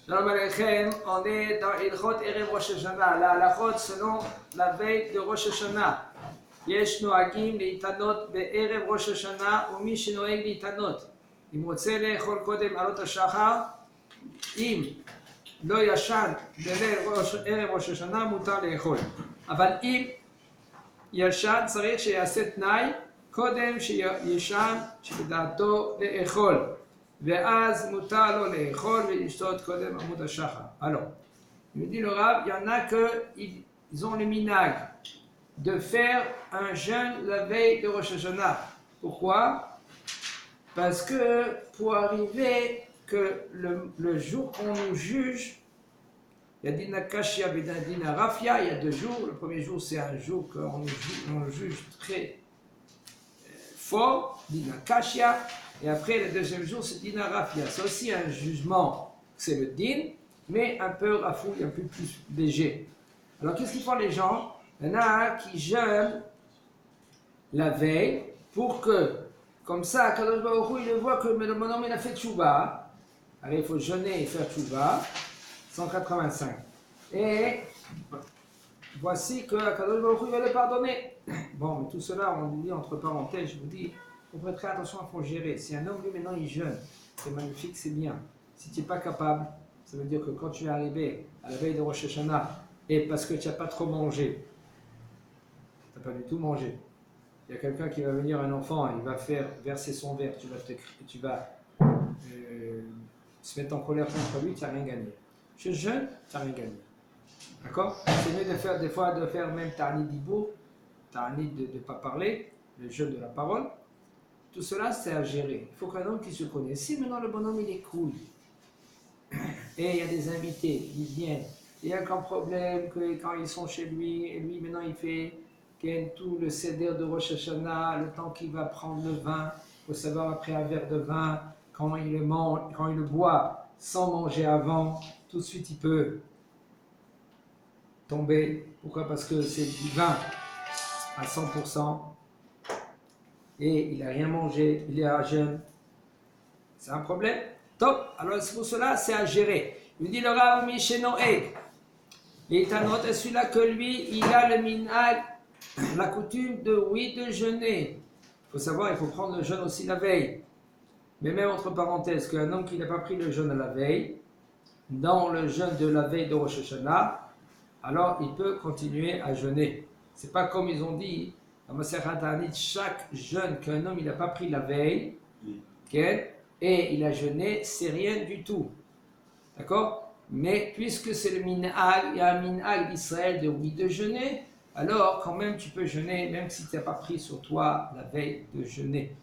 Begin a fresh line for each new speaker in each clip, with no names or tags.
Shalom Aleichem, on est dans Ilchot Erev Rosh Hashanah, la halachot selon la veille de Rosh Hashanah. יש נוהגים להתענות בערב ראש השנה ומי שנוהג להתענות אם רוצה לאכול קודם עלות השחר אם לא ישן בערב ראש השנה מותר לאכול אבל אם ישן צריך שיעשה תנאי קודם שישן שבדעתו לאכול ואז מותר לו לאכול ולשתות קודם עמוד השחר. Alors, il me dit le Rav, il y en a qu'ils ont le minag de faire un jeûne la veille de Rosh Hashanah. Pourquoi? Parce que pour arriver que le jour qu'on nous juge, il y a Dina Kashia et Dina Rafia, il y a 2 jours. Le premier jour, c'est un jour qu'on nous juge très fort, Dina Kashia, et après le deuxième jour, c'est Dina Rafia. C'est aussi un jugement, c'est le din, mais un peu rafouille, un peu plus léger. Alors qu'est-ce qu'ils font les gens? Il y en a qui jeûnent la veille pour que, comme ça, Kadosh Baruch Hu, il voit que le bonhomme il a fait tchouba. Alors il faut jeûner et faire tchouba, 185. Et voici que Kadosh Baruch Hu va le pardonner. Bon, mais tout cela, on dit entre parenthèses, je vous dis, il faut prêter attention à faut gérer. Si un homme, lui, maintenant, il jeûne, c'est magnifique, c'est bien. Si tu n'es pas capable, ça veut dire que quand tu es arrivé à la veille de Rosh Hashanah, et parce que tu n'as pas trop mangé, tu n'as pas du tout mangé. Il y a quelqu'un qui va venir, un enfant, il va faire verser son verre, tu vas se mettre en colère contre lui, tu n'as rien gagné. Je jeûne, tu n'as rien gagné. D'accord? C'est mieux de faire des fois de faire même ta'anit dibour, ta'anit de ne pas parler, le jeûne de la parole. Tout cela, c'est à gérer. Il faut qu'un homme qui se connaisse. Si maintenant le bonhomme il est cool, et il y a des invités, ils viennent, il n'y a aucun problème que quand ils sont chez lui, et lui maintenant il fait tout le seder de Rosh Hashanah, le temps qu'il va prendre le vin, il faut savoir après un verre de vin, quand il le mange, quand il le boit sans manger avant, tout de suite il peut tomber. Pourquoi? Parce que c'est du vin à 100% et il n'a rien mangé, il est à jeûne. C'est un problème. Top. Alors c'est pour cela, c'est à gérer. Il dit le Rav Mishenoeg. Et Tanot est celui-là que lui, il a le minhag, la coutume de jeûner. Il faut savoir, il faut prendre le jeûne aussi la veille. Mais même entre parenthèses, qu'un homme qui n'a pas pris le jeûne à la veille, dans le jeûne de la veille de Rosh Hashanah, alors il peut continuer à jeûner. C'est pas comme ils ont dit, dans Masechet Ta'anit, chaque jeûne qu'un homme il n'a pas pris la veille, et il a jeûné, c'est rien du tout. D'accord? Mais puisque c'est le minhag, il y a un minhag d'Israël de jeûner, alors quand même tu peux jeûner, même si tu n'as pas pris sur toi la veille de jeûner.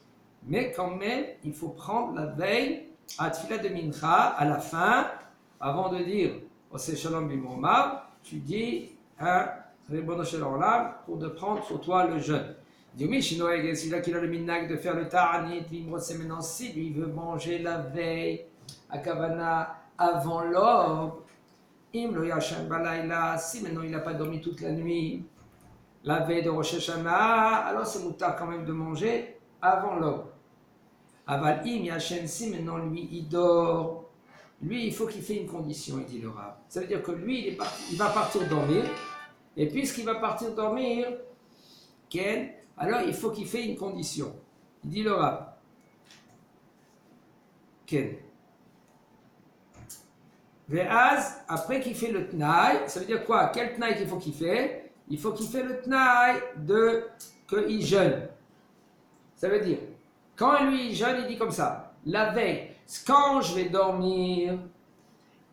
Mais quand même, il faut prendre la veille à Tfilah de Mincha, à la fin, avant de dire Oseh Shalom Bimomar, tu dis un Ribono Shel Olam pour de prendre sur toi le jeûne. Il dit oui, Shinoeg, celui-là qui a le minhag de faire le ta'anit, c'est maintenant si lui veut manger la veille à Kavana avant l'aube, Im lo yashan balayla, si maintenant il n'a pas dormi toute la nuit, la veille de Rosh Hashanah, alors c'est moutar quand même de manger avant l'aube. Aval im yashan, si maintenant lui il dort, lui il faut qu'il fasse une condition, il dit le Rav. Ça veut dire que lui il va partir dormir, et puisqu'il va partir dormir, alors il faut qu'il fasse une condition. Il dit le Rav. Ve'az, après qu'il fait le tnaï, ça veut dire quoi? Quel tnaï qu'il faut qu'il fait? Il faut qu'il fait le tnaï de qu'il jeûne. Ça veut dire, quand lui il jeûne, il dit comme ça, la veille, quand je vais dormir,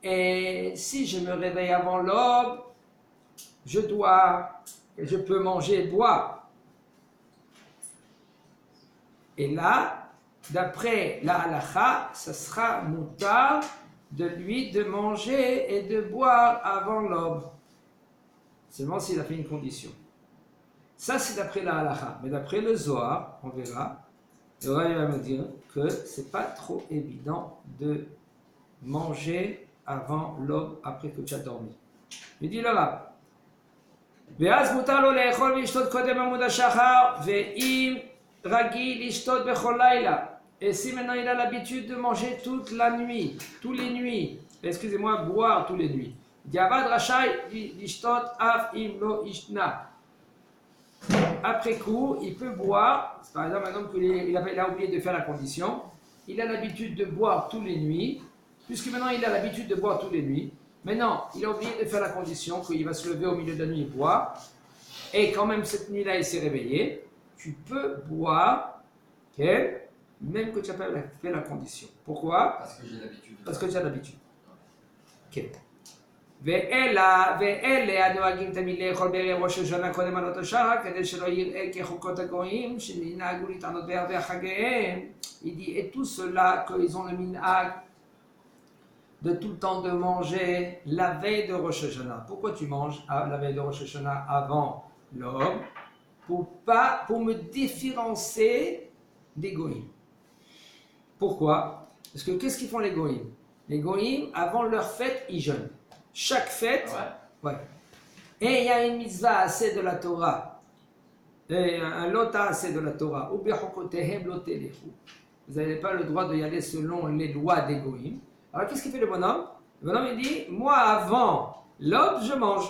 et si je me réveille avant l'aube, je peux manger et boire. Et là, d'après la halakha, ça sera moutar de lui de manger et de boire avant l'aube. Seulement s'il a fait une condition. Ça c'est d'après la halakha. Mais d'après le Zohar, on verra, le Zohar va me dire que c'est pas trop évident de manger avant l'aube après que tu as dormi. Il dit le Rav. ואז מותר לו לאכול ולשתות קודם עמוד השחר ואם רגיל לשתות בכל לילה. Et si maintenant il a l'habitude de manger toute la nuit, tous les nuits, excusez-moi, boire tous les nuits. Diavad Rachai Lishtot Af Im Lo Ishna. Après coup, il peut boire, par exemple, un homme il a oublié de faire la condition, il a l'habitude de boire tous les nuits, puisque maintenant il a l'habitude de boire tous les nuits, maintenant il a oublié de faire la condition qu'il va se lever au milieu de la nuit et boire, et quand même cette nuit-là il s'est réveillé, tu peux boire, okay, même que tu n'as pas fait la condition. Pourquoi?
Parce que j'ai l'habitude.
Parce que tu as l'habitude. Ok. ואלה הנוהגים תמיד לאכול בערב ראש השנה קודם עלות השחר כדי שלא יראה כחוקות הגויים שנהגו להתענות בערבי חגיהם. Il dit, et tout cela qu'ils ont le minhag de tout le temps de manger la veille de Rosh Hashanah. Pourquoi tu manges la veille de Rosh Hashanah avant l'aube? Pour me différencier des goïms. Pourquoi? Parce que qu'est-ce qu'ils font les goïms? Les goïms, avant leur fête, ils jeûnent. Chaque fête, ouais. Et il y a une mitzvah assez de la Torah, un lota assez de la Torah. Vous n'avez pas le droit d'y aller selon les lois des goïms. Alors qu'est-ce qu'il fait le bonhomme? Le bonhomme il dit, moi avant l'aube je mange.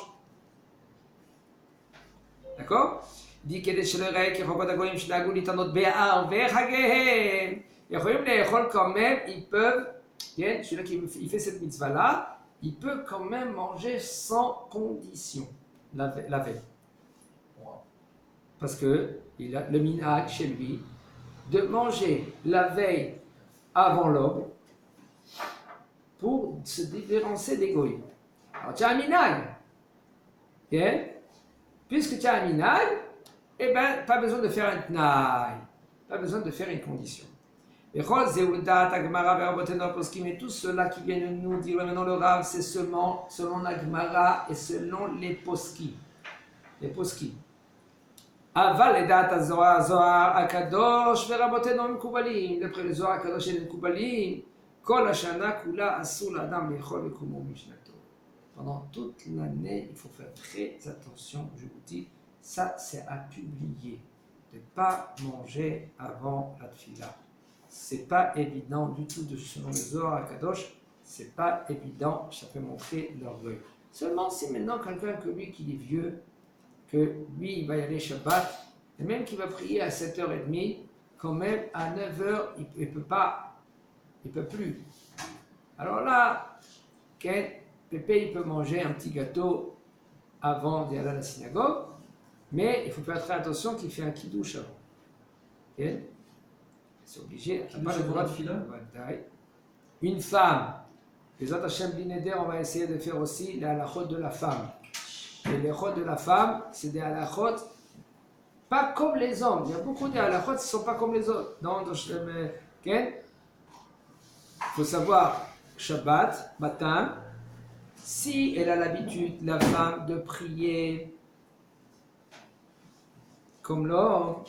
D'accord? Il dit qu'il quand même, ils peuvent, celui-là qui fait cette mitzvah là, il peut quand même manger sans condition la veille. Parce que il a le minhag chez lui de manger la veille avant l'aube pour se différencier des goïms. Alors tu as un minhag. Okay? Puisque tu as un minhag, eh bien, pas besoin de faire un tnaï, pas besoin de faire une condition. Et tout cela qui vient de nous dire maintenant le Rav, c'est seulement selon la Gemara et selon les poskim. Les poskim. Aval et data Zohar Akadosh verabotenu mekubalim. D'après le Zohar Akadosh et les mekubalim, kol hashana kula asur l'adam lechol vekumo mishnato. Pendant toute l'année, il faut faire très attention. Je vous dis, ça c'est à publier, de ne pas manger avant la tfila. C'est pas évident du tout selon le Zohar Akadosh, c'est pas évident, ça peut montrer l'orgueil. Seulement si maintenant quelqu'un que lui qui est vieux, que lui il va y aller Shabbat, et même qu'il va prier à 7h30, quand même à 9h il peut pas, il peut plus. Alors là, Pépé il peut manger un petit gâteau avant d'y aller à la synagogue, mais il faut faire très attention qu'il fait un kiddush avant. Okay? C'est obligé. Pas le droit de filer. Une femme. Les autres Hachem Bineder, on va essayer de faire aussi les halachot de la femme. Et les halachot de la femme, c'est des halachot pas comme les hommes. Il y a beaucoup de halachot qui ne sont pas comme les autres. Il faut savoir, Shabbat, matin, si elle a l'habitude, la femme, de prier comme l'homme,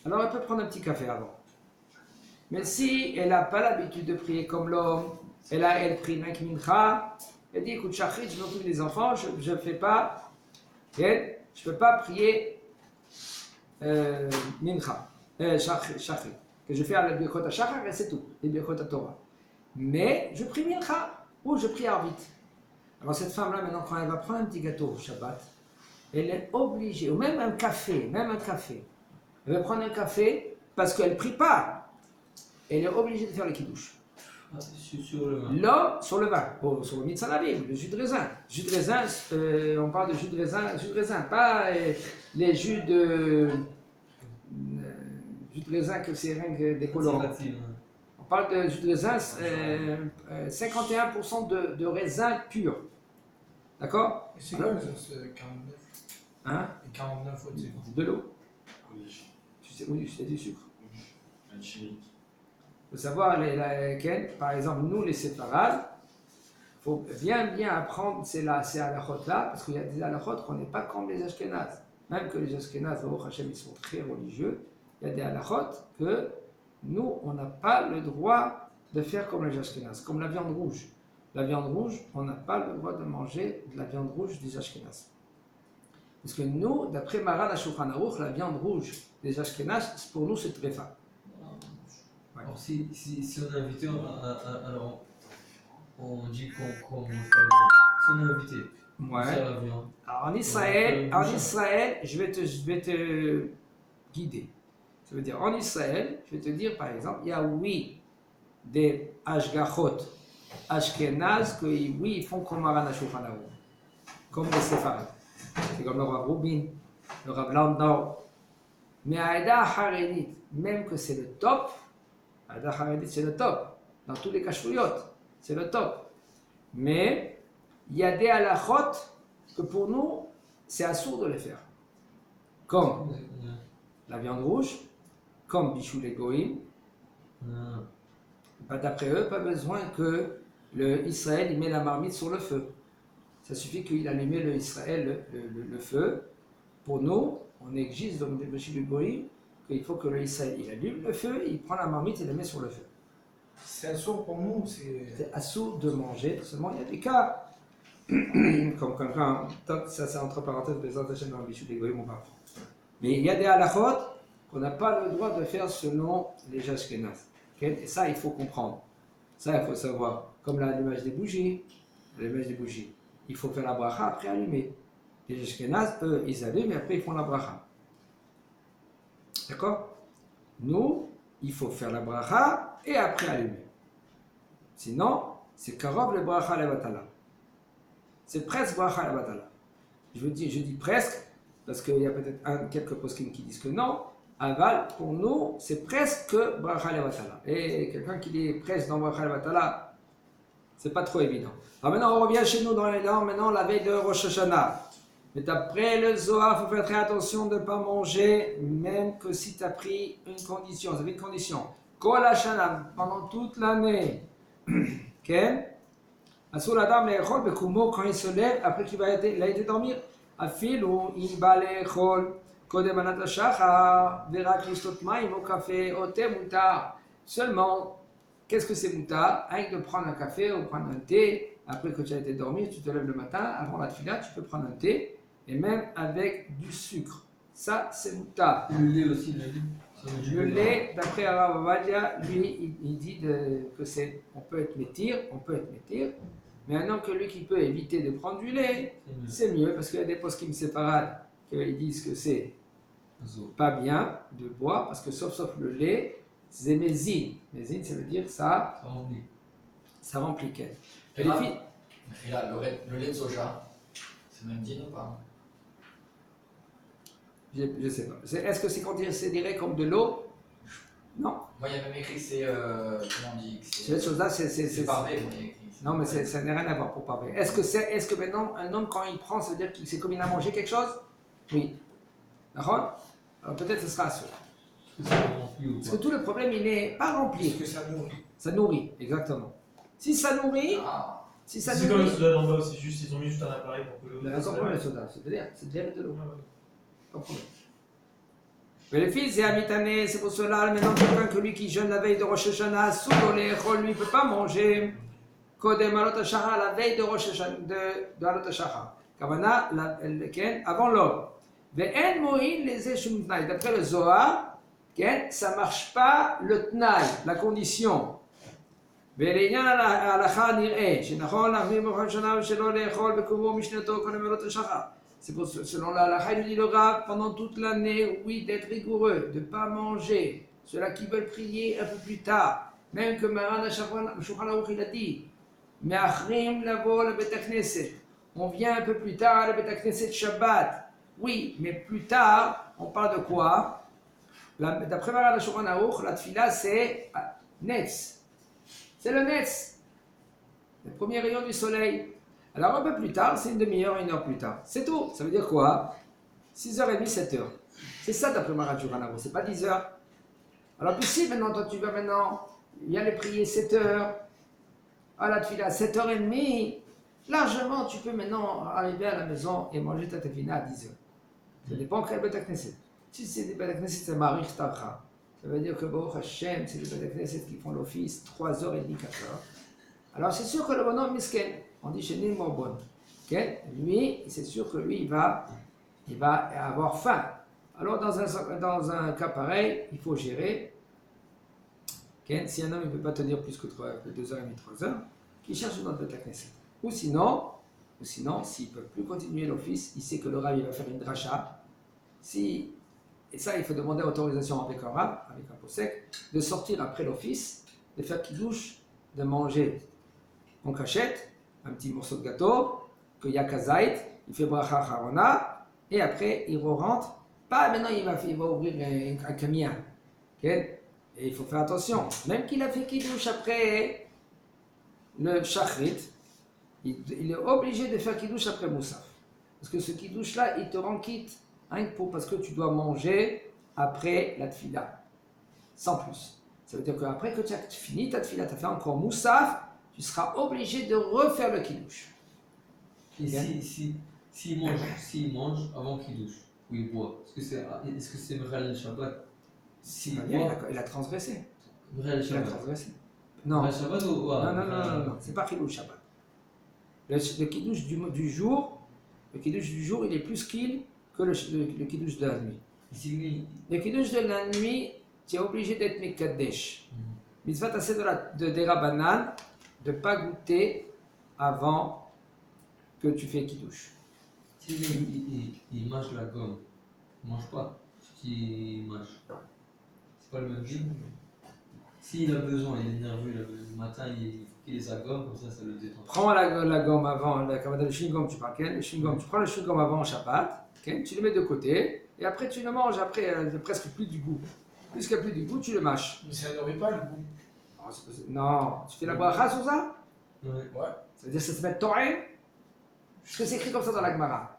alors elle peut prendre un petit café avant. Mais si elle n'a pas l'habitude de prier comme l'homme, elle prie avec mincha, elle dit écoute, Shachrit, je m'occupe des enfants, je ne fais pas, je ne peux pas prier mincha, Shachrit, que je fais à la birkot à Shachar et c'est tout, les birkot à Torah. Mais je prie mincha, ou je prie arvit. Alors cette femme-là, maintenant, quand elle va prendre un petit gâteau au Shabbat, elle est obligée, ou même un café, elle va prendre un café parce qu'elle ne prie pas. Elle est obligée de faire le kiddush.
Sur le vin.
L'homme, sur le vin, sur le mitzanavim, le jus de raisin. Jus de raisin, on parle de jus de raisin, pas les jus de raisin que c'est rien que des colorants. On parle de jus de raisin, 51% de raisin pur. D'accord?
C'est quoi ce 49?
Hein?
49 au dessus.
De l'eau. Tu sais, oui, c'est du sucre.
Un chimique.
Il faut savoir, par exemple, nous les séfarades, il faut bien apprendre ces halachot-là, parce qu'il y a des halachot qu'on n'est pas comme les Ashkénazes. Même que les Ashkénazes, au Hachem, ils sont très religieux, il y a des halachot que nous, on n'a pas le droit de faire comme les Ashkénazes, comme la viande rouge. La viande rouge, on n'a pas le droit de manger de la viande rouge des Ashkénazes. Parce que nous, d'après Maran HaShulchan Aruch, la viande rouge des Ashkénazes, pour nous, c'est tréfa.
Alors si on est invité, alors On dit qu'on mange par exemple. Si on est invité, on
Ouais.
sert la viande.
Alors
Ouais.
en Israël, je vais te guider. Ça veut dire, en Israël, je vais te dire par exemple, il y a oui des Ashgachot Ashkenaz que oui, ils font comme Maran Shulchan Aruch, comme les Séfarades. C'est comme le Rav Rubin, le Rav Landau. Mais à Aïda Haredit, même que c'est le top, Aïda Haredit c'est le top, dans tous les kashruyot, c'est le top. Mais il y a des halachot que pour nous, c'est assourd de les faire. Comme la viande rouge, comme Bichou les Goïm. D'après eux, pas besoin que le Israël il met la marmite sur le feu. Ça suffit qu'il allume le Israël le feu. Pour nous, on exige dans le Bichou les Goïm qu'il faut que le Israël il allume le feu, il prend la marmite et la met sur le feu.
C'est un sourd pour nous,
C'est assourd de manger. Seulement, il y a des cas, comme quelqu'un, ça c'est entre parenthèses, des attachés dans le Bichou les Goïm, on va apprendre. Mais il y a des halachot qu'on n'a pas le droit de faire selon les Ashkenaz. Okay? Et ça, il faut comprendre. Ça, il faut savoir. Comme l'allumage des bougies. L'allumage des bougies. Il faut faire la bracha après allumer. Les Ashkenaz, eux, ils allument et après ils font la bracha. D'accord? Nous, il faut faire la bracha et après allumer. Sinon, c'est karov le bracha le batala. C'est presque bracha le batala. Je dis presque, parce qu'il y a peut-être quelques poskim qui disent que non. Aval, pour nous, c'est presque bracha le batala. Et quelqu'un qui est presque dans bracha le batala, c'est pas trop évident. Alors maintenant, on revient chez nous dans les langues, maintenant la veille de Rosh Hashanah. Mais d'après le Zohar, il faut faire très attention de ne pas manger, même que si tu as pris une condition. Vous avez une condition. Kol Hashanah, pendant toute l'année. Ok? Asur la dame l'échol, bekumo, quand il se lève, après qu'il a été dormir, afilou, il va l'échol, kodem anat hashachar, verak listot maim, au café, au thé, moutar. Seulement, qu'est-ce que c'est moutar? Avec de prendre un café ou prendre un thé, après que tu as été dormir, tu te lèves le matin, avant la tefila, tu peux prendre un thé, et même avec du sucre. Ça, c'est moutar.
Le lait aussi,
Le lait, d'après Arav Avadia, lui, il dit que on peut être métir, mais un homme que lui qui peut éviter de prendre du lait, c'est mieux, parce qu'il y a des poskim séparades qui disent que c'est pas bien de boire, parce que sauf le lait, c'est mésine. Mésine, ça veut dire ça remplit qu'elle.
Et là, le lait de soja, c'est même dit ou pas?
Je ne sais pas. Est-ce que c'est considéré comme de l'eau? Non.
Moi, il y a même écrit, c'est. Comment on dit?
Cette chose-là, c'est
parvé, moi, il y a écrit.
Non, mais ça n'a rien à voir pour parler. Est-ce que maintenant, un homme, quand il prend, ça veut dire qu'il c'est comme il a mangé quelque chose? Oui. D'accord? Alors peut-être ce sera sûr. Parce que tout le problème, il n'est pas rempli.
Parce que ça nourrit.
Ça nourrit, exactement. Si ça nourrit,
Ah,
si ça
C'est comme le
nourrit.
soda d'en bas, c'est juste ils ont mis juste un appareil pour que l'eau.
Mais sans problème, le soda, c'est-à-dire, c'est déjà de l'eau.
Ouais, ouais.
Pas de problème. Mais les fils, c'est habitané, c'est pour cela, maintenant, quelqu'un que lui qui jeûne la veille de Rosh Hashanah, sous l'oléchol, lui ne peut pas manger. Kodem alot hashachar, la veille de Rosh Hashanah, de alot hashachar. Kavana, avant l'aube. Ve'en mo'in les eshum tnaï. D'après le Zohar, ça ne marche pas le tnaï, la condition. ולעניין ההלכה נראה שנכון להחמיר בכל שנה ושלא לאכול בקומו משנתו קודם עלות השחר. C'est pour selon la halakha, il dit le Rav, pendant toute l'année, oui, d'être rigoureux, de ne pas manger. Ceux-là qui veulent prier un peu plus tard, même que Maran Shulchan Aruch il a dit, Me'achrim lavo le Bet HaKnesset. On vient un peu plus tard à le Bet HaKnesset Shabbat. Oui, mais plus tard, on parle de quoi? D'après Maran Shulchan Aruch, la tefila c'est Netz. C'est le Netz, le premier rayon du soleil. Alors un peu plus tard, c'est une demi-heure, 1 heure plus tard. C'est tout. Ça veut dire quoi? 6h30, 7h. C'est ça d'après Maran Shulchan Aruch, c'est pas 10h. Alors puis si maintenant, toi tu vas maintenant, il y a les prier 7h, à la tefila 7h30, largement tu peux maintenant arriver à la maison et manger ta tefila à 10h. Ça dépend quel Bet HaKnesset. Si c'est des Bet HaKnesset, c'est Marich Tacha. Ça veut dire que Baruch Hashem, c'est les Bet HaKnesset qui font l'office 3h30, 4h. Alors c'est sûr que le bonhomme misken, on dit chez Nilmo Bon, lui, c'est sûr que lui, il va avoir faim. Alors dans un cas pareil, il faut gérer. Si un homme ne peut pas tenir plus que 2h30, 3h, qu'il cherche une autre Beth Knesset. Ou sinon, s'il ne peut plus continuer l'office, il sait que le Rav il va faire une dracha. Et ça, il faut demander autorisation avec un Rav, avec un posek, de sortir après l'office, de faire kidouche, de manger en cachette, un petit morceau de gâteau, que Yakazait, il fait bracha harona, et après il rentre. Pas maintenant, il va ouvrir un camion. Okay? Et il faut faire attention. Même qu'il a fait kidouche après le shachrit, il est obligé de faire kidouche après Moussaf. Parce que ce kidouche-là, il te rend quitte. Hein, parce que tu dois manger après la tfila. Sans plus. Ça veut dire qu'après que tu as fini ta tfila, tu as fait encore Moussaf, tu seras obligé de refaire le kidouche.
Et s'il mange avant qu'il douche, ou il boit, est-ce que c'est Mrel Shabbat? S'il boit,
Il a transgressé.
Mrel
Il a
Shabbat.
transgressé. Non.
Mrel Shabbat ou
Non, c'est pas Kiddush Shabbat. Le Kiddush du jour, il est plus qu'il que le Kiddush de la nuit. Le Kiddush de la nuit, tu es obligé d'être Mekadesh. Mitzvah tassé de Derabanan, de ne pas goûter avant que tu fais Kiddush.
Il mange la gomme, il ne mange pas ce qu'il mange. C'est pas le même film. S'il a besoin, il est nerveux le matin, il faut qu'il ait sa gomme, comme ça le détend.
Prends la gomme avant, le chewing-gum, tu prends tu prends le chewing-gum avant Shabbat, tu le mets de côté, et après tu le manges, après presque plus du goût. Puisqu'il n'y a plus du goût, tu le mâches.
Mais ça n'aurait pas le goût.
Non, tu fais la bracha sur ça?
Ouais.
Ça veut dire que ça se met Tohem? Parce que c'est écrit comme ça dans la Gemara.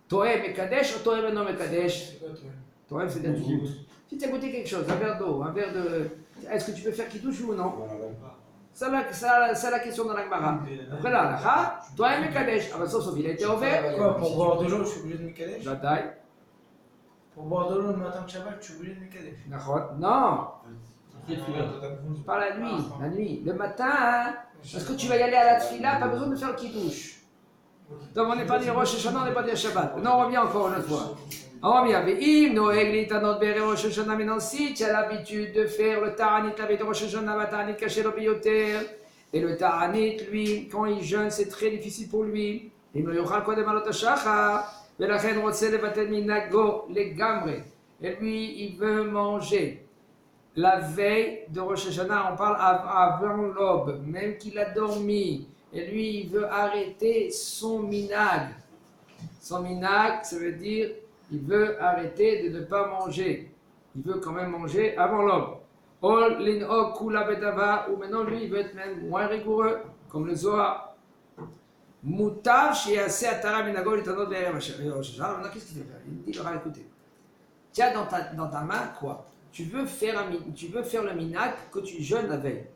Tohem et Kadesh ou Tohem et non Kadesh?
C'est quoi, toi?
Tohem, c'est du goût. Si tu as goûté quelque chose, un verre d'eau, un verre de. Est-ce que tu peux faire kidouche ou non? C'est la question dans la Gemara. Après là, la Tohem et Kadesh. Ah ben sauf il a été ouvert.
Quoi, pour boire de l'eau, je suis obligé de me caler?
La taille.
Pour boire de l'eau le matin de Shabbat, je suis obligé de me caler.
Non,
Après, tu vas.
pas la nuit. La nuit. Le matin, hein, parce que tu vas y aller à la tfila, pas besoin de faire le kidouche. Donc on n'est pas dit Rosh Hashanah, on n'est pas dit Shabbat. Non, on revient encore une autre fois. On revient. Ve'im noeg litanot bere Rosh Hashanah. Maintenant, si tu as l'habitude de faire le ta'anit, la veille de Rosh Hashanah, le ta'anit caché le biyoter. Et le ta'anit, lui, quand il jeûne, c'est très difficile pour lui. Il me yochal kodem alot hashachar. Ve'lachen rotze levatel minago legamre. Et lui, il veut manger. La veille de Rosh Hashanah, on parle avant l'aube, même qu'il a dormi. Et lui, il veut arrêter son minag. Son minag, ça veut dire, il veut arrêter de ne pas manger. Il veut quand même manger avant l'aube. Ol lin'og kula bedava, ou maintenant lui, il veut être même moins rigoureux, comme le Zohar. Mutav shiase atara minago litanot be'erev Rosh Hashanah. Maintenant, qu'est-ce qu'il veut faire? Il dit, écoutez, tu as dans ta main quoi? Tu veux faire le minag que tu jeûnes la veille.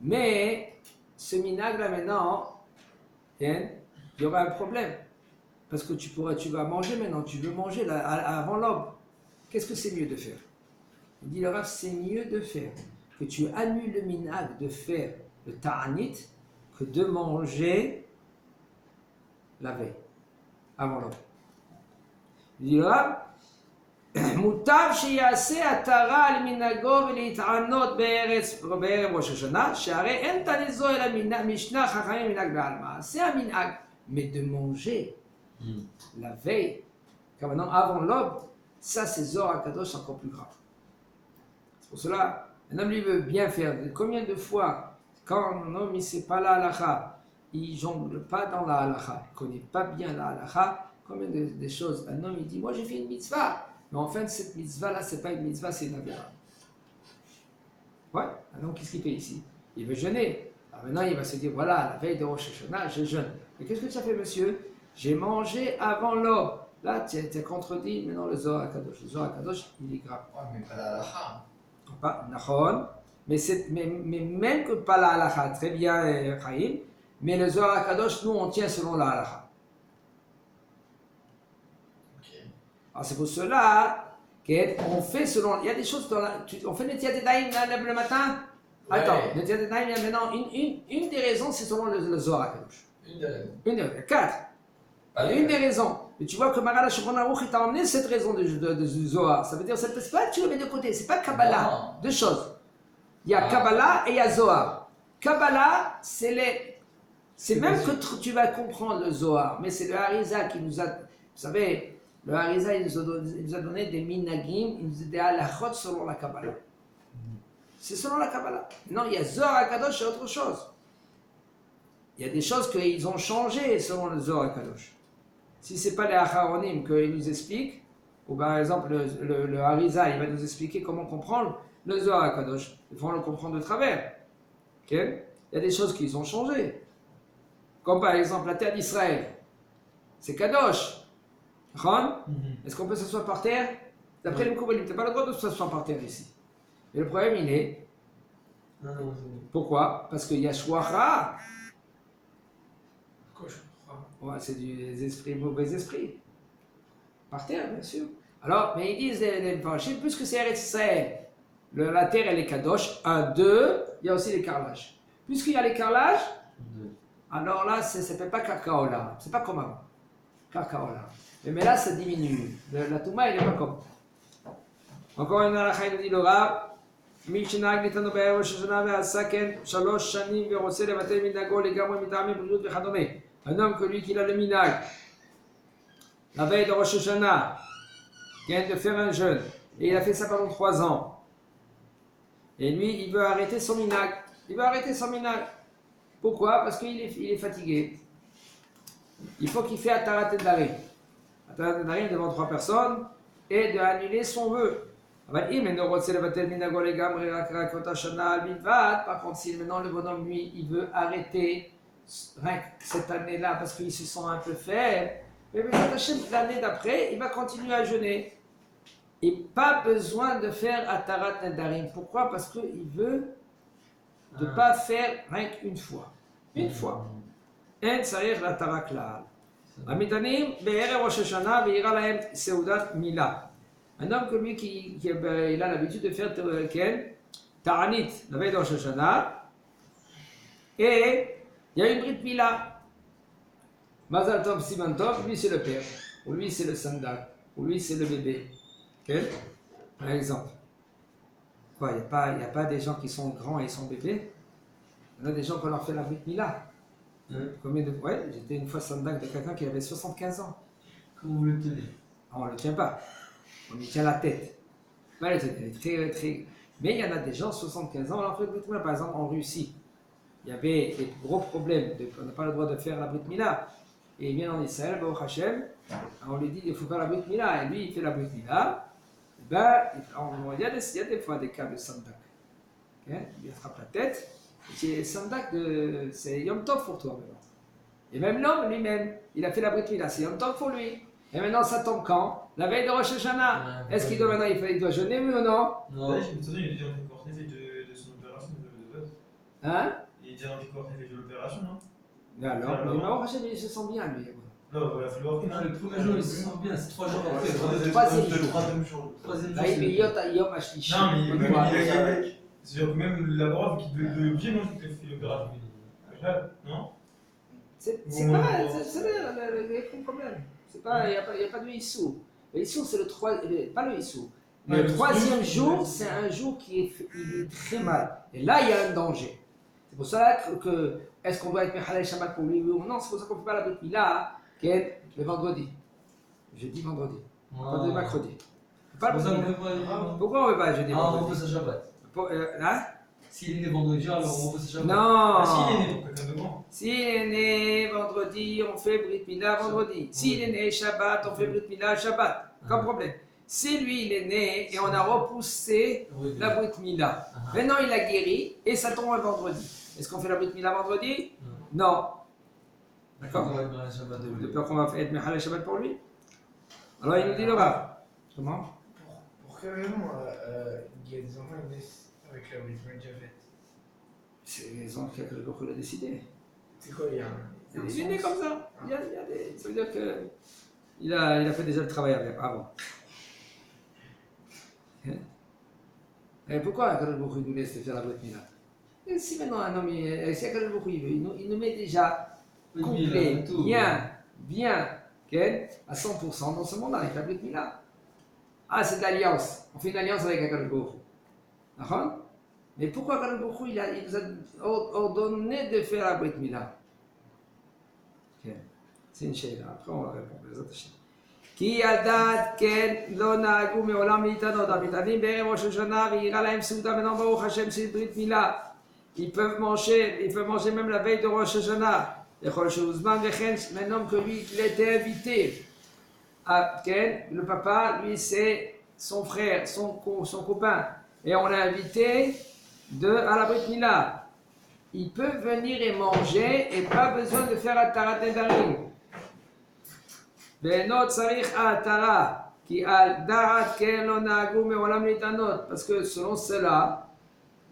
Mais ce minag là maintenant, il y aura un problème. Parce que tu vas manger maintenant, tu veux manger là, avant l'aube. Qu'est-ce que c'est mieux de faire? Il dit le Rav, c'est mieux de faire que tu annules le minag de faire le ta'anit que de manger la veille, avant l'aube. Il dit le Rav, מוטב שיעשה התרה על מנהגו ולהתענות בערב ראש השנה, שהרי אין תענית זו אלא משנה חכמים מנהג בעלמא. C'est un minhag, mais de manger la veille, car maintenant avant l'aube, ça c'est Zohar Kadosh encore plus grave. C'est pour cela, un homme lui veut bien faire. Combien de fois, quand un homme il ne sait pas la halakha, il jongle pas dans la halakha, il ne connaît pas bien la halakha, combien de choses, un homme il dit, moi j'ai fait une mitzvah. Mais en fait, cette mitzvah-là, ce n'est pas une mitzvah, c'est une avéra. Ouais, alors qu'est-ce qu'il fait ici? Il veut jeûner. Alors maintenant, il va se dire, voilà, la veille de Rosh Hashanah, je jeûne. Mais qu'est-ce que tu as fait, monsieur? J'ai mangé avant l'aube. Là, tu as contredit, maintenant le Zohar Kadosh. Le Zohar Kadosh, il est grave.
Ouais, mais pas la halakha.
Pas Nahon, mais même que pas la halakha, très bien, Chaim, mais le Zohar Kadosh, nous, on tient selon la halakha. Alors c'est pour cela qu'on fait selon. Il y a des choses dans la. On fait Netilat Yadayim le matin.
Ouais.
Attends, Netilat Yadayim, il y a maintenant une des raisons, c'est selon le Zohar Kadosh.
Une des raisons.
Il y a quatre. Une des raisons. Mais tu vois que Maral Shulchan Aruch, il t'a emmené cette raison du Zohar. Ça veut dire, c'est pas que tu le mets de côté, c'est pas Kabbalah.
Non.
Deux choses. Il y a Kabbalah et il y a Zohar. Kabbalah, c'est même que tu vas comprendre le Zohar, mais c'est le Harizah qui nous a. Vous savez, le Harizah, il nous a donné des minagim, il nous a dit des halachot selon la Kabbalah. C'est selon la Kabbalah. Non, il y a Zohar Akadosh, c'est autre chose. Il y a des choses qu'ils ont changées selon le Zohar Akadosh. Si ce n'est pas les Acharonim qu'ils nous expliquent, ou par exemple le Harizah, il va nous expliquer comment comprendre le Zohar Akadosh. Il faut le comprendre de travers. Okay? Il y a des choses qu'ils ont changées. Comme par exemple la terre d'Israël. C'est Kadosh. Est-ce qu'on peut s'asseoir par terre? D'après les Mekoubalim, tu n'as pas le droit de s'asseoir par terre ici. Et le problème, il est. Pourquoi? Parce qu'il y a Shwara.
Quoi, je comprends.
Ouais, c'est des esprits, mauvais esprits. Par terre, bien sûr. Alors, mais ils disent, les Parachim, puisque c'est Eretz Israël, la terre, elle est Kadosh. 1, 2, il y a aussi les carrelages. Puisqu'il y a les carrelages, alors là, ça ne s'appelle pas Kakaola. C'est pas comme avant. Kakaola. Mais là, ça diminue. La Touma, elle n'est pas comme. encore une halakha, il dit le Rav, משנהג ניתנו בערב ראש השנה ועשה כן 3 שנים ורוצה לבטל מנהגו לגמרי מטעמי בריאות וכדומה. Un homme que lui qu'il a le minhag, la veille de Rosh Hashanah, qui vient de faire un jeûne, et il a fait ça pendant 3 ans. Et lui, il veut arrêter son minhag. Il veut arrêter son minhag. Pourquoi? Parce qu'il est fatigué. Il faut qu'il fasse Atarat Nedarim. Atarat Nedarim devant 3 personnes et de annuler son vœu. Par contre, si maintenant le bonhomme, lui, il veut arrêter cette année-là parce qu'il se sent un peu faible, mais l'année d'après, il va continuer à jeûner. Et pas besoin de faire Atarat Nedarim. Pourquoi? Parce qu'il veut ne pas faire rien qu'une fois. Une fois. En tzarich l'Atara klal. Amitanim be'erev Rosh Hashanah ve'ira lahem seudat mila. Un homme comme lui il a l'habitude de faire Ta'anit, la veille de Rosh Hashanah, et il y a une Brit Mila. Mazal Tov, Siman Tov, lui c'est le père, ou lui c'est le sandak, ou lui c'est le bébé. Okay? Par exemple. Quoi, il n'y a pas des gens qui sont grands et ils sont bébés. Il y a des gens qu'on leur fait la Brit Mila. Combien de fois? Ouais, j'étais une fois sandak de quelqu'un qui avait 75 ans.
Comment vous le tenez?
On ne le tient pas. On lui tient la tête. Elle est très, très. Mais il y en a des gens, 75 ans, on leur fait le Brit Mila. Par exemple, en Russie, il y avait des gros problèmes. On n'a pas le droit de faire la Brit Mila. Et il vient en Israël, Baruch Hashem, on lui dit il faut faire la Brit Mila. Et lui, il fait la Brit Mila. Et ben, il y a des fois des cas de sandak. Okay? Il attrape la tête. C'est sandak, c'est Yom Tov pour toi maintenant. Et même l'homme lui-même, il a fait la Brit Mila, c'est Yom Tov pour lui. Et maintenant, ça tombe quand? La veille de Rosh Hashanah. Est-ce qu'il doit maintenant, il doit jeûner, oui ou non?
Non.
Ouais, j'ai entendu, il est déjà encore fait de son opération de base.
Hein?
Il est déjà encore fait de l'opération, non?
Mais alors, mais Baruch Hashem, il se sent bien, lui.
Non, il va falloir que.
Non, le premier jour, il se sent bien, c'est 3 jours après.
Le troisième jour.
Troisième jour.
Troisième jour,
Là, il
c'est
met
bien.
Yom Hashlishi.
Non, mais
On
même
voit.
il a gagné. C'est-à-dire que même la barre qui de bien non qui fait l'opération. Non?
C'est pas le problème. Il n'y a pas de issou. Le issou, c'est pas le issou.
Ouais,
Le
le
troisième
issou,
jour, c'est un jour il est très mal. Et là, il y a un danger. C'est pour ça que est-ce qu'on doit être Mechalel Shabbat pour lui ou non? C'est pour ça qu'on ne fait pas la Brit Mila le vendredi. Jeudi, vendredi. Pas de mercredi. Pas le
C'est pour ça
Brit
qu'on
Mila.
peut pas.
Pourquoi on ne veut pas jeudi,
Ah, on
vendredi?
repose à Shabbat.
Hein?
S'il est né vendredi, alors on repose à Shabbat.
Non!
Ah, si, il est né pour quelqu'un de grand.
S'il est né vendredi, on fait Brit Mila vendredi. S'il est né Shabbat, on fait Brit Mila Shabbat. Aucun problème. Si lui, il est né et on a repoussé la Brit Mila. Maintenant, il a guéri et ça tombe un vendredi. Est-ce qu'on fait la Brit Mila vendredi? Non. D'accord? De peur qu'on va faire Mechalel Shabbat pour lui. Alors, il nous dit le Rav. Comment?
Pour quelle raison il y a des enfants qui naissent avec la Brit Mila déjà faite?
C'est les enfants que le Baruch a décidé.
C'est quoi, il y a
Il est né comme ça. Ça veut dire que il a fait déjà le travail avant. Et pourquoi Akadosh Baruch Hu nous laisse faire la Brit Mila? Et si maintenant un homme, si Akadosh Baruch Hu il nous met déjà complet, bien, à 100% dans ce monde-là avec la Brit Mila. Ah, c'est de l'alliance. On fait une alliance avec Akadosh Baruch Hu. D'accord? Mais pourquoi Kadosh Baruch Hu, il nous a ordonné de faire la Brit Mila? C'est une chérie. Après, on va répondre. כי על דעת כן לא נהגו מעולם להתענות, המתענים בערב ראש השנה ויראה להם סעודה ונאמר ברוך השם של ברית מילה. Ils peuvent manger même la veille de Rosh Hashanah. יכול שהוזמן וכן maintenant que lui il était invité. Ken, le papa, lui c'est son frère, son copain. Et on l'a invité à la Brit Mila. Il peut venir et manger et pas besoin de faire Atarat Nedarim. ואינו צריך ההתרה, כי על דעת כן לא נהגו מעולם להתענות, parce que selon cela,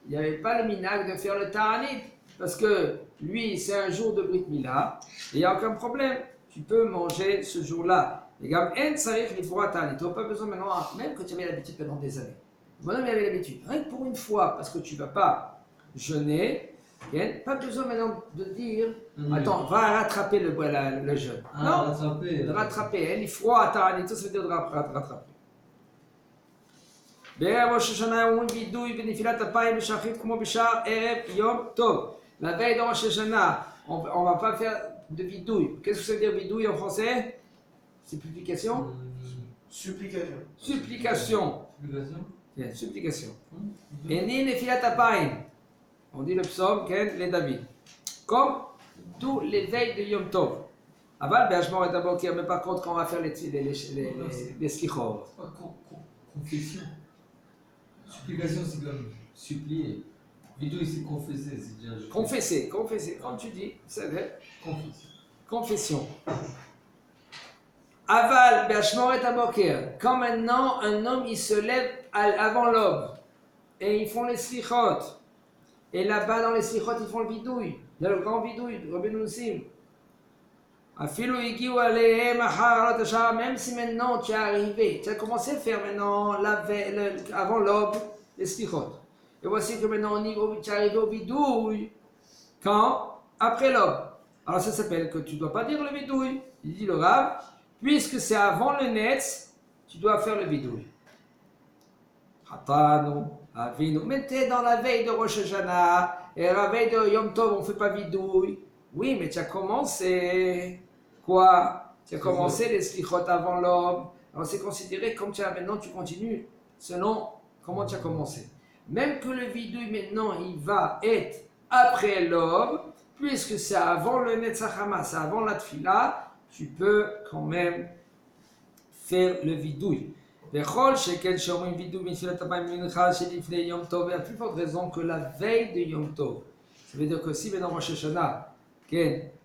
il n'y avait pas le minhag de faire le ta'anit, parce que lui c'est un jour de Brit Mila, et il n'y a aucun problème, tu peux manger ce jour-là. Et comme en sarich l'ifura ta'anit, tu n'as pas besoin maintenant, même que tu avais l'habitude pendant des années. Mon homme avait l'habitude, rien que pour une fois, parce que tu ne vas pas jeûner, pas besoin maintenant de dire attends, va rattraper le jeûne. Non, de rattraper. Il faut attendre, ça veut dire de rattraper. בערב ראש השנה אומרים וידוי בנפילת אפיים בשחרית כמו בשאר ערב יום טוב. La veille de Rosh Hashanah, on ne va pas faire de vidouille. Qu'est-ce que ça veut dire vidouille en français? Supplication. Supplication. Supplication. Et ni nefilat apayim. On dit le psaume, les David. Comme tous les veilles de Yom Tov. Aval, Béachmor et Abokir, mais par contre, quand on va faire les slichot.
C'est pas confession. Supplication, c'est comme supplier. Vidouille, c'est confesser.
Confesser, comme tu dis, c'est vrai.
Confession.
Aval, Béachmor et Abokir. Quand maintenant, un homme, il se lève avant l'aube. Et ils font les slichot. Et là-bas, dans les slichot, ils font le vidouille. Il y a le grand vidouille, Rabbeinu Nissim. Même si maintenant tu es arrivé, tu as commencé à faire maintenant, avant l'aube, les slichot. Et voici que maintenant tu es arrivé au vidouille. Quand? Après l'aube. Alors ça s'appelle que tu ne dois pas dire le vidouille. Il dit le Rav, puisque c'est avant le netz, tu dois faire le vidouille. Hatanu. Mais tu es dans la veille de Rosh Hashanah, et la veille de Yom Tov, on ne fait pas vidouille. Oui, mais tu as commencé. Quoi? Tu as commencé les slichot avant l'aube. Alors c'est considéré comme maintenant tu continues selon comment tu as commencé. Même que le vidouille maintenant, il va être après l'aube, puisque c'est avant le Netzach Hama, c'est avant la Tfila, tu peux quand même faire le vidouille. Et à plus forte raison que la veille de Yom Tov. Ça veut dire que si maintenant Rosh Hashanah,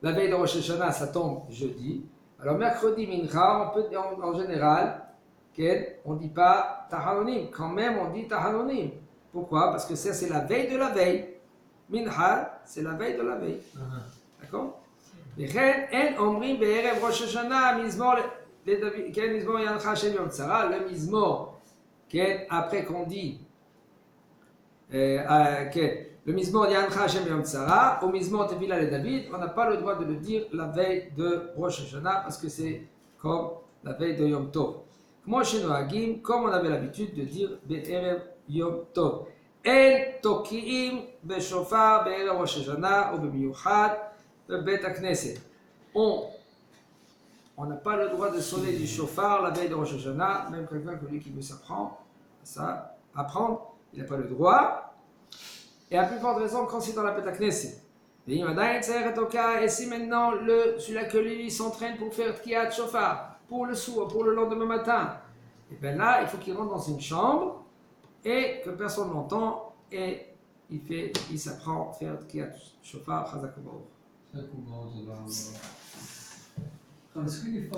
la veille de Rosh Hashanah, ça tombe jeudi, alors mercredi Mincha, on peut en général, on ne dit pas Tahanonim, quand même on dit Tahanonim. Pourquoi? Parce que ça c'est la veille de la veille. Mincha, c'est la veille de la veille. D'accord? Le mizmor, après qu'on dit le mizmor Yancha Hashem Yom Tzara, au mizmor Tefila le David, on n'a pas le droit de le dire la veille de Rosh Hashanah parce que c'est comme la veille de Yom Tov. Comme on avait l'habitude de dire Be'erev Yom Tov. El Tokiim Beshofar Be'erev Rosh Hashanah ou Be'miyuchad Be'bet HaKnesset. On n'a pas le droit de sonner du chauffard la veille de Rosh Hashanah, même quelqu'un que lui qui veut apprendre, il n'a pas le droit. Et à plus forte raison quand c'est dans la Beth Knesset. Et si maintenant celui-là que lui s'entraîne pour faire Tkiat chauffard, pour le lendemain matin, et bien là, il faut qu'il rentre dans une chambre et que personne n'entend et il s'apprend à faire Tkiat chauffard, Chazak Baruch.
Est-ce que des